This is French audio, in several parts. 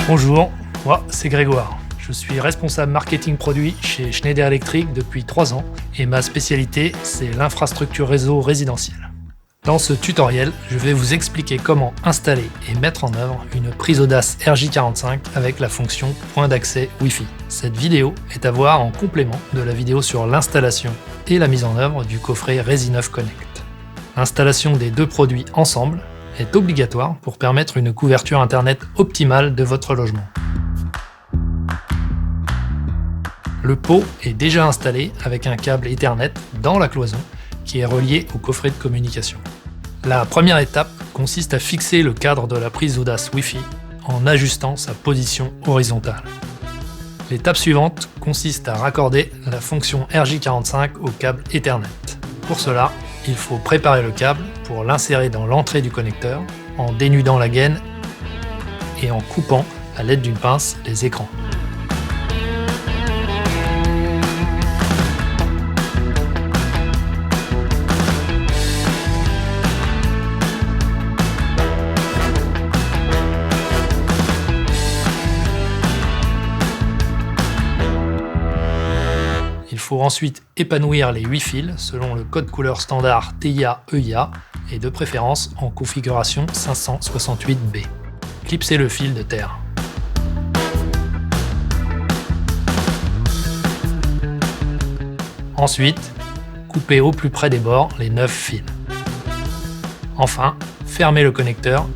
Bonjour, moi c'est Grégoire. Je suis responsable marketing produit chez Schneider Electric depuis 3 ans et ma spécialité c'est l'infrastructure réseau résidentielle. Dans ce tutoriel, je vais vous expliquer comment installer et mettre en œuvre une prise Audace RJ45 avec la fonction point d'accès Wi-Fi. Cette vidéo est à voir en complément de la vidéo sur l'installation et la mise en œuvre du coffret Resi9 Connect. L'installation des deux produits ensemble est obligatoire pour permettre une couverture internet optimale de votre logement. Le pot est déjà installé avec un câble Ethernet dans la cloison qui est relié au coffret de communication. La première étape consiste à fixer le cadre de la prise Audace Wi-Fi en ajustant sa position horizontale. L'étape suivante consiste à raccorder la fonction RJ45 au câble Ethernet. Pour cela, il faut préparer le câble pour l'insérer dans l'entrée du connecteur en dénudant la gaine et en coupant à l'aide d'une pince les écrans. Il faut ensuite épanouir les 8 fils selon le code couleur standard TIA-EIA et de préférence en configuration 568B. Clipsez le fil de terre. Ensuite, coupez au plus près des bords les 9 fils. Enfin, fermez le connecteur.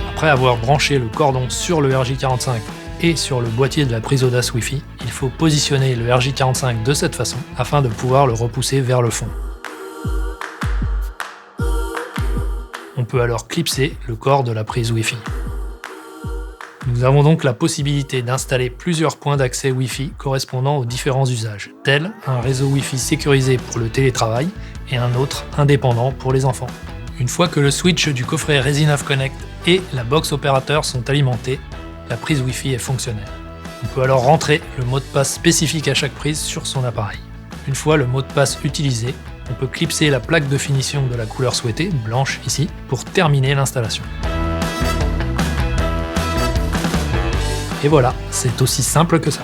Après avoir branché le cordon sur le RJ45 et sur le boîtier de la prise Audace Wi-Fi, il faut positionner le RJ45 de cette façon afin de pouvoir le repousser vers le fond. On peut alors clipser le corps de la prise Wi-Fi. Nous avons donc la possibilité d'installer plusieurs points d'accès Wi-Fi correspondant aux différents usages, tels un réseau Wi-Fi sécurisé pour le télétravail et un autre indépendant pour les enfants. Une fois que le switch du coffret Resi9 Connect et la box opérateur sont alimentés, la prise Wi-Fi est fonctionnelle. On peut alors rentrer le mot de passe spécifique à chaque prise sur son appareil. Une fois le mot de passe utilisé, on peut clipser la plaque de finition de la couleur souhaitée, blanche ici, pour terminer l'installation. Et voilà, c'est aussi simple que ça.